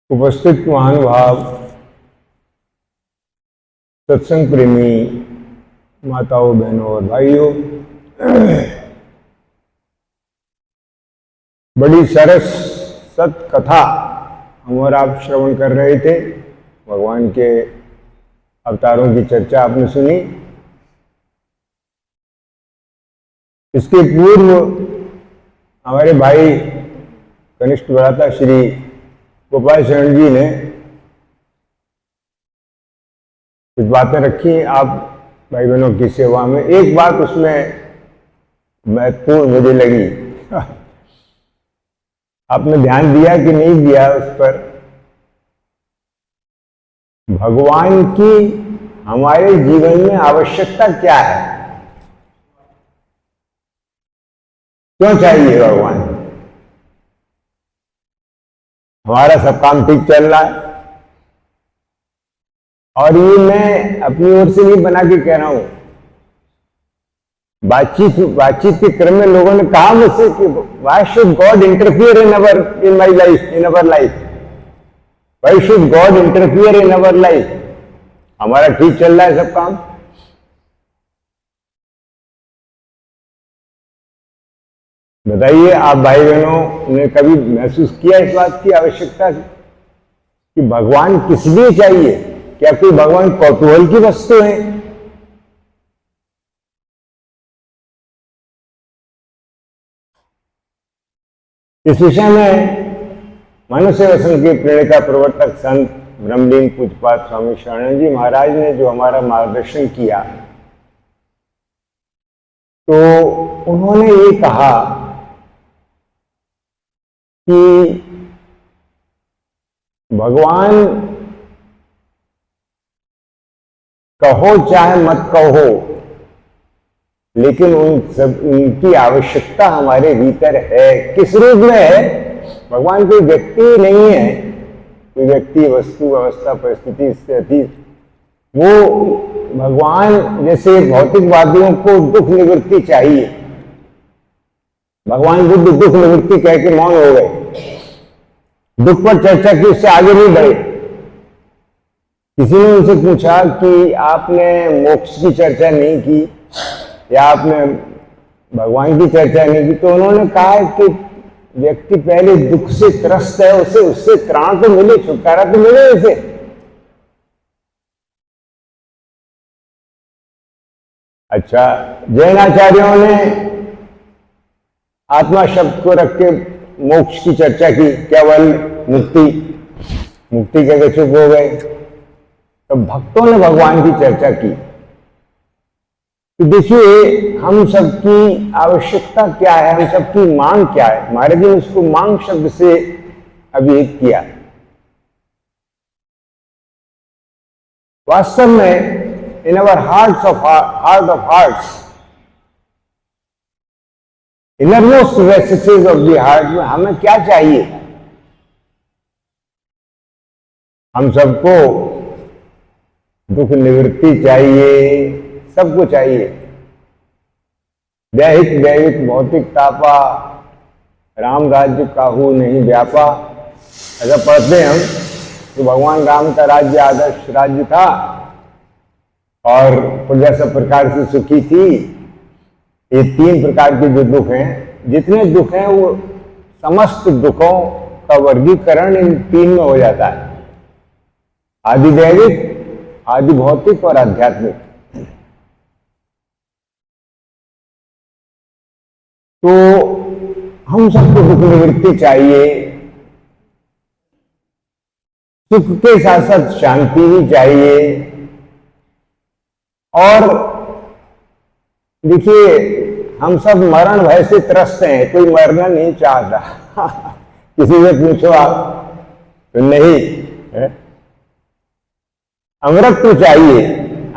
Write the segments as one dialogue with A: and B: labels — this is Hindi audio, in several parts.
A: उपस्थित महानुभाव, सत्संग प्रेमी माताओं, बहनों और भाइयों, बड़ी सरस सत कथा हम और आप श्रवण कर रहे थे। भगवान के अवतारों की चर्चा आपने सुनी। इसके पूर्व हमारे भाई कनिष्ठ भ्राता श्री गोपाल शरण जी ने कुछ बातें रखी आप भाई बहनों की सेवा में। एक बात उसमें महत्वपूर्ण मुझे लगी आपने ध्यान दिया कि नहीं दिया उस पर। भगवान की हमारे जीवन में आवश्यकता क्या है, क्यों चाहिए भगवान? हमारा सब काम ठीक चल रहा है, और ये मैं अपनी ओर से नहीं बना के कह रहा हूं। बातचीत के क्रम में लोगों ने कहा मुझसे कि why should God interfere in my life, in our life? Why should God interfere in our life? हमारा ठीक चल रहा है सब काम। बताइए आप भाई बहनों ने कभी महसूस किया इस बात की आवश्यकता कि भगवान किस लिए चाहिए? क्या कोई भगवान कौतूहल की वस्तु है? इस विषय में मनुष्य वसन के प्रेरणा प्रवर्तक संत ब्रह्मलीन पूज्यपाद स्वामी शरणानंद जी महाराज ने जो हमारा मार्गदर्शन किया, तो उन्होंने ये कहा कि भगवान कहो चाहे मत कहो, लेकिन उनकी आवश्यकता हमारे भीतर है। किस रूप में है? भगवान कोई व्यक्ति नहीं है, कोई व्यक्ति, वस्तु, अवस्था, परिस्थिति इससे अतीत। वो भगवान जैसे भौतिकवादियों को दुख निवृत्ति चाहिए। भगवान बुद्ध दुख निवृत्ति कह के मौन हो गए, दुख पर चर्चा की, उससे आगे नहीं बढ़े। किसी ने उनसे पूछा कि आपने मोक्ष की चर्चा नहीं की या आपने भगवान की चर्चा नहीं की, तो उन्होंने कहा कि व्यक्ति पहले दुख से त्रस्त है, उससे त्राण तो मिले, छुटकारा तो मिले उसे। अच्छा, जैन आचार्यों ने आत्मा शब्द को रख के मोक्ष की चर्चा की, केवल मुक्ति कह के चुप हो गए। तो भक्तों ने भगवान की चर्चा की। तो देखिए हम सबकी आवश्यकता क्या है, हम सबकी मांग क्या है। महाराज जी ने उसको मांग शब्द से अभिहित किया। वास्तव में in our heart of hearts, innermost recesses of the heart में हमें क्या चाहिए? हम सबको दुख निवृत्ति चाहिए, सबको चाहिए। दैहिक दैविक भौतिक तापा, राम राज्य काहू नहीं व्यापा। ऐसा पढ़ते हैं हम तो भगवान राम का राज्य आदर्श राज्य था और प्रजा सब प्रकार से सुखी थी। ये तीन प्रकार के जो दुख हैं, जितने दुख हैं वो समस्त दुखों का वर्गीकरण इन तीन में हो जाता है: आदि दैविक, आदि भौतिक और आध्यात्मिक। तो हम सबको दुख निवृत्ति चाहिए, सुख के साथ साथ शांति भी चाहिए। और देखिए हम सब मरण भय से त्रस्त हैं, कोई मरना नहीं चाहता किसी से पूछो आप तो नहीं है? अमृत चाहिए,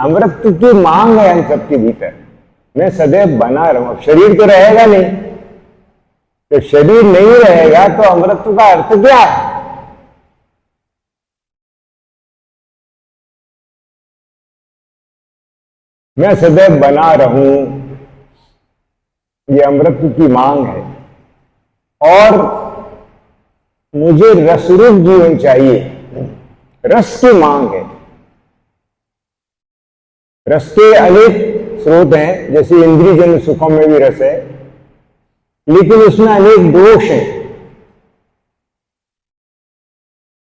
A: अमृत की मांग है हम सबके भीतर। मैं सदैव बना रहूं। अब शरीर तो रहेगा नहीं, तो शरीर नहीं रहेगा तो अमृत का अर्थ क्या है? मैं सदैव बना रहूं, ये अमृत की मांग है। और मुझे रसरूप जीवन चाहिए, रस की मांग है। रस के अनेक स्रोत हैं, जैसे इंद्रियजन्य सुखों में भी रस है, लेकिन उसमें अनेक दोष हैं।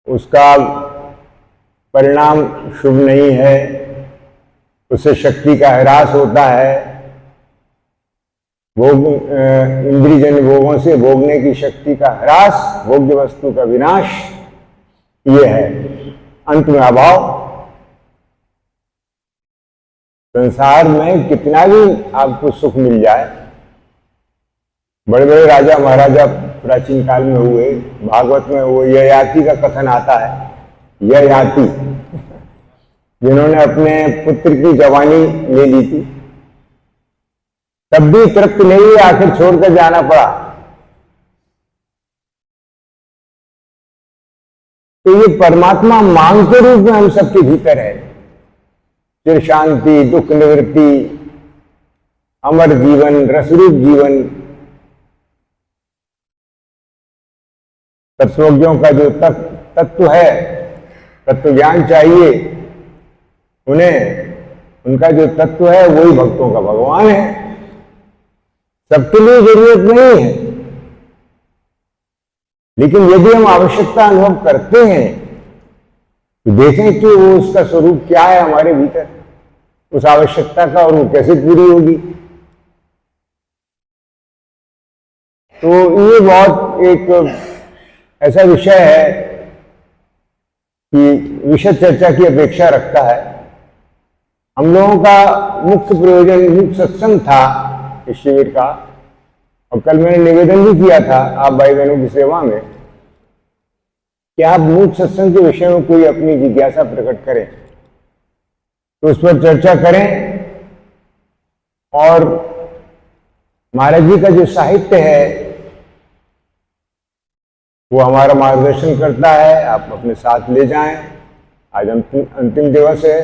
A: उसका परिणाम शुभ नहीं है, उससे शक्ति का ह्रास होता है, भोग इंद्रियजन्य भोगों से भोगने की शक्ति का ह्रास, भोग्य वस्तु का विनाश, ये है अंत में अभाव। संसार में कितना भी आपको सुख मिल जाए, बड़े बड़े राजा महाराजा प्राचीन काल में हुए, भागवत में वो ययाति का कथन आता है, ययाति जिन्होंने अपने पुत्र की जवानी ले ली थी, तब भी तृप्त नहीं हुए, आखिर छोड़कर जाना पड़ा। तो ये परमात्मा मांग के रूप में हम सबके भीतर है। चिर शांति, दुख निवृत्ति, अमर जीवन, रसरूप जीवन, तत्वज्ञों का जो तत्व है, तत्व ज्ञान चाहिए उन्हें, उनका जो तत्व है वही भक्तों का भगवान है। सबके लिए जरूरत नहीं है, लेकिन यदि हम आवश्यकता अनुभव करते हैं तो देखें कि वो उसका स्वरूप क्या है हमारे भीतर, उस आवश्यकता का, और वो कैसे पूरी होगी। तो ये बहुत एक ऐसा विषय है कि विशद चर्चा की अपेक्षा रखता है। हम लोगों का मुख्य प्रयोजन मुख्य सत्संग था इस शिविर का, और कल मैंने निवेदन भी किया था आप भाई बहनों की सेवा में कि आप मुख्य सत्संग के विषय में कोई अपनी जिज्ञासा प्रकट करें तो उस पर चर्चा करें। और महाराज जी का जो साहित्य है वो हमारा मार्गदर्शन करता है, आप अपने साथ ले जाएं। आज अंतिम दिवस है,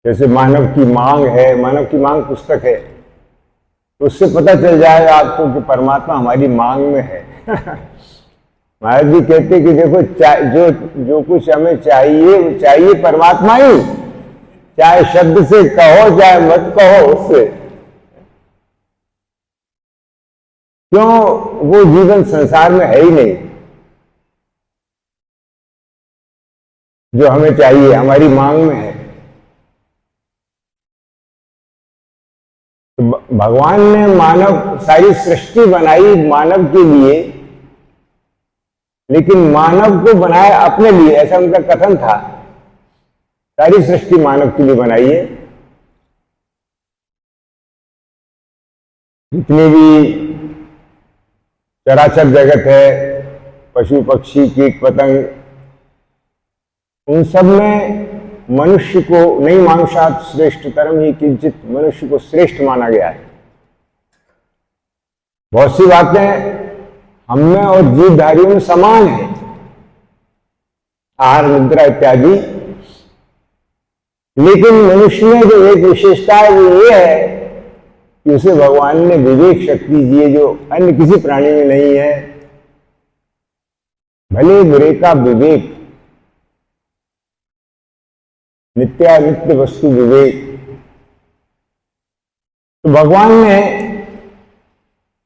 A: जैसे मानव की मांग है, मानव की मांग पुस्तक है, तो उससे पता चल जाएगा आपको कि परमात्मा हमारी मांग में है। महाराज जी कहते कि देखो जो कुछ हमें चाहिए वो चाहिए परमात्मा ही, चाहे शब्द से कहो चाहे मत कहो उससे। क्यों? वो जीवन संसार में है ही नहीं जो हमें चाहिए, हमारी मांग में है। तो भगवान ने मानव, सारी सृष्टि बनाई मानव के लिए, लेकिन मानव को बनाया अपने लिए, ऐसा उनका कथन था। सारी सृष्टि मानव के लिए बनाई है। जितनी भी चराचर जगत है, पशु पक्षी कीट पतंग, उन सब में मनुष्य को नहीं मानुषात् श्रेष्ठतरम ही किंचित, मनुष्य को श्रेष्ठ माना गया है। बहुत सी बातें हम में और जीवधारियों में समान है, आहार निद्रा इत्यादि, लेकिन मनुष्य में जो एक विशेषता है वो ये है कि उसे भगवान ने विवेक शक्ति दी है जो अन्य किसी प्राणी में नहीं है। भले बुरे का विवेक, नित्यानित्य वस्तु विवेक। तो भगवान ने,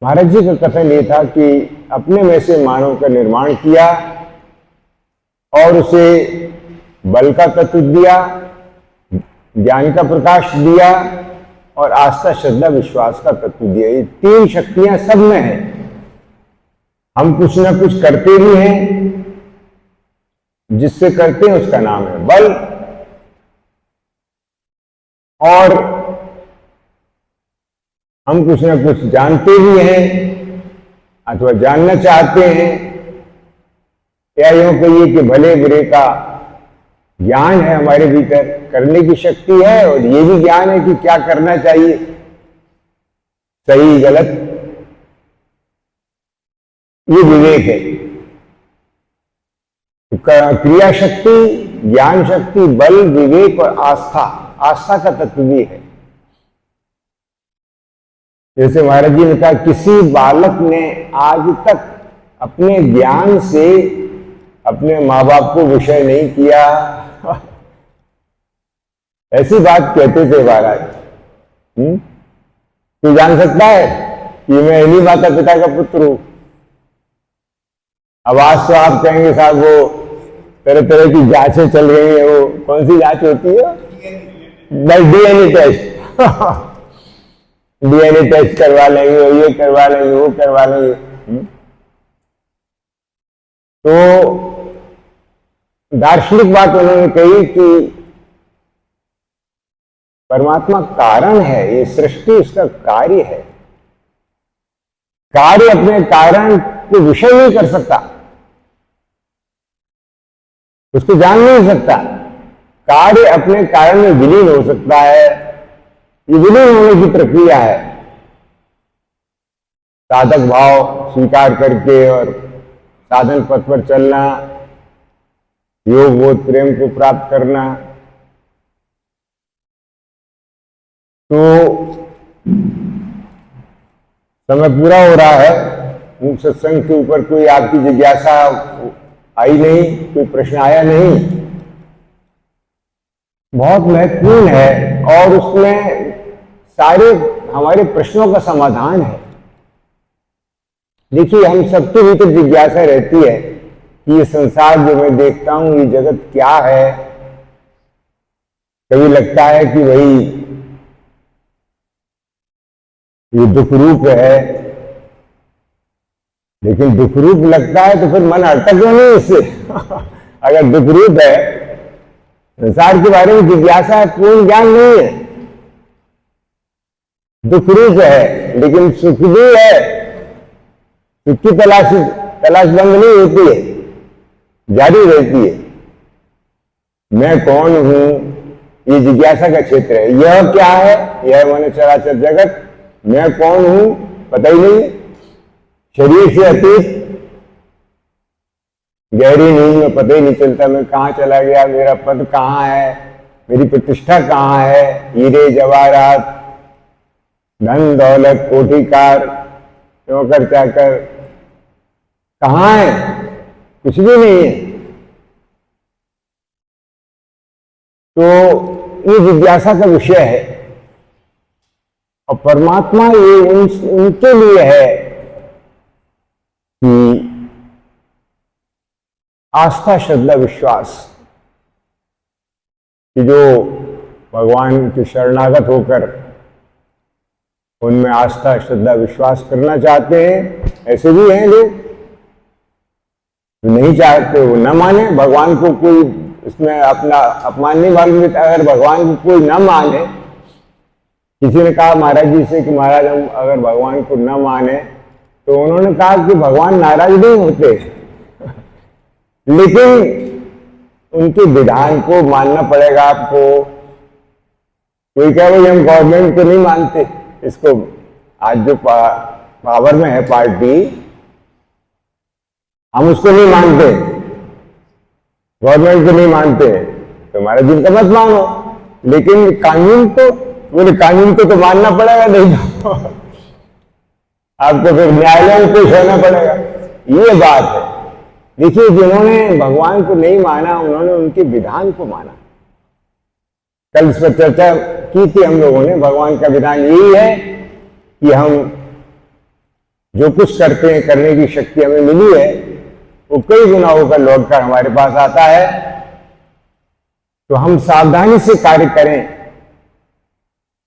A: महाराज जी का कथन ये था कि अपने में से मानव का निर्माण किया और उसे बल का तत्व दिया, ज्ञान का प्रकाश दिया और आस्था श्रद्धा विश्वास का तत्व दिया। ये तीन शक्तियां सब में है। हम कुछ ना कुछ करते भी हैं, जिससे करते हैं उसका नाम है बल, और हम कुछ ना कुछ जानते भी हैं अथवा जानना चाहते हैं, या यूं कहिए कि भले बुरे का ज्ञान है हमारे भीतर, करने की शक्ति है, और ये भी ज्ञान है कि क्या करना चाहिए, सही गलत, ये विवेक है। क्रिया शक्ति, ज्ञान शक्ति, बल, विवेक और आस्था, आस्था का तत्व भी है। जैसे महाराज जी ने कहा, किसी बालक ने आज तक अपने ज्ञान से अपने माँ बाप को विषय नहीं किया। ऐसी बात कहते थे महाराज। तू जान सकता है कि मैं इन्हीं माता पिता का पुत्र हूं। अब आज तो आप कहेंगे साहब वो तरह तरह की जांचें चल रही है, वो कौन सी जांच होती है? DNA test. डीएनए टेस्ट करवा लेंगे, ये करवा लेंगे, वो करवा लेंगे। तो दार्शनिक बात उन्होंने कही कि परमात्मा कारण है, ये सृष्टि उसका कार्य है। कार्य अपने कारण को विषय नहीं कर सकता, उसको जान नहीं सकता। कार्य अपने कारण में विलीन हो सकता है, ये विलीन होने की प्रक्रिया है। साधक भाव स्वीकार करके और साधन पथ पर चलना, योग बोध प्रेम को प्राप्त करना। तो समय पूरा हो रहा है। सत्संग के ऊपर कोई आपकी जिज्ञासा आई नहीं, कोई प्रश्न आया नहीं। बहुत महत्वपूर्ण है और उसमें सारे हमारे प्रश्नों का समाधान है। देखिए, हम सबके भीतर जिज्ञासा रहती है कि ये संसार जो मैं देखता हूं, ये जगत क्या है। कभी लगता है कि भाई ये दुख रूप है, लेकिन दुख रूप लगता है तो फिर मन अड़ता क्यों नहीं इससे? अगर दुख रूप है, संसार के बारे में जिज्ञासा है, पूर्ण ज्ञान नहीं है, दुख रूप है, लेकिन सुख भी है। सुख की तलाश बंद नहीं होती है, जारी रहती है। मैं कौन हूं, ये जिज्ञासा का क्षेत्र है। यह क्या है? यह माने चराचर जगत। मैं कौन हूं पता ही नहीं, शरीर से अतीत गहरी नींद में पता ही नहीं चलता मैं कहां चला गया, मेरा पद कहां है, मेरी प्रतिष्ठा कहां है। हीरे जवाहरात, धन दौलत, कोठीकार, नौकर चाकर कहां है? कुछ भी नहीं है। तो ये जिज्ञासा का विषय है। और परमात्मा ये उनके लिए है कि आस्था श्रद्धा विश्वास, कि जो भगवान के शरणागत होकर उनमें आस्था श्रद्धा विश्वास करना चाहते हैं। ऐसे भी हैं लोग नहीं चाहते, वो न माने भगवान को। कोई इसमें अपना अपमान नहीं मालूम देता। अगर भगवान को कोई न माने, किसी ने कहा महाराज जी से कि महाराज हम अगर भगवान को न माने, तो उन्होंने कहा कि भगवान नाराज नहीं होते, लेकिन उनके विधान को मानना पड़ेगा आपको। कोई कहे भाई हम गवर्नमेंट को नहीं मानते, इसको आज जो पावर में है पार्टी, हम उसको नहीं मानते, गवर्नमेंट को नहीं मानते, तो महाराज जी का मत मानो, लेकिन कानून को, बोले कानून को तो मानना पड़ेगा, नहीं तो आपको फिर न्यायालय में पेश होना पड़ेगा। ये बात है। देखिए, जिन्होंने भगवान को नहीं माना, उन्होंने उनके विधान को माना। कल इस पर चर्चा की थी हम लोगों ने। भगवान का विधान यही है कि हम जो कुछ करते हैं, करने की शक्ति हमें मिली है, वो कई गुना होकर लौटकर हमारे पास आता है। तो हम सावधानी से कार्य करें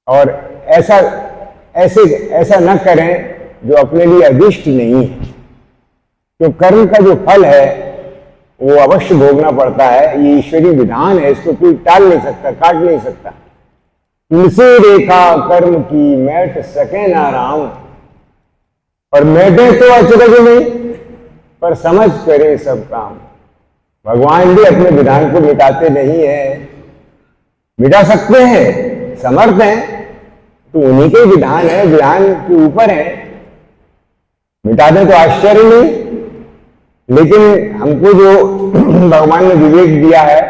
A: और ऐसा न करें जो अपने लिए अभिष्ट नहीं है। तो कर्म का जो फल है वो अवश्य भोगना पड़ता है। ये ईश्वरीय विधान है, इसको कोई टाल नहीं सकता, काट नहीं सकता। तुलसी रेखा कर्म की मैट सके ना राम, और मैटे तो अचरज नहीं, पर समझ करे सब काम। भगवान भी अपने विधान को मिटाते नहीं है। मिटा सकते हैं, समर्थ हैं, तो उन्हीं के विधान है, विधान के ऊपर है। मिटा दें तो आश्चर्य नहीं। लेकिन हमको जो भगवान ने विवेक दिया है,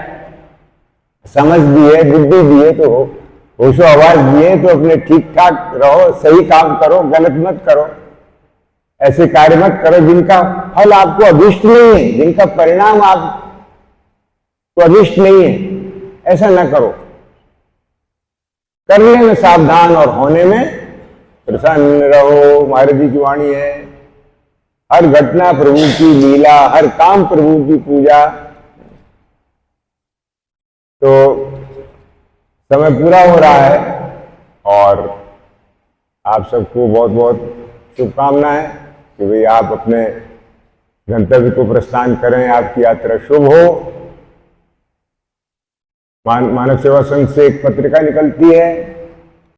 A: समझ दी है, बुद्धि दी है, तो होशो आवाज दिए, तो अपने ठीक ठाक रहो, सही काम करो, गलत मत करो। ऐसे कार्य मत करो जिनका फल आपको अभिष्ट नहीं है, जिनका परिणाम आपको अभिष्ट नहीं है, ऐसा ना करो। करने में सावधान और होने में प्रसन्न रहो। महाराज जी की वाणी है, हर घटना प्रभु की लीला, हर काम प्रभु की पूजा। तो समय पूरा हो रहा है और आप सबको बहुत बहुत शुभकामनाएं कि भाई आप अपने गंतव्य को प्रस्थान करें, आपकी यात्रा शुभ हो। मानव सेवा संघ से एक पत्रिका निकलती है,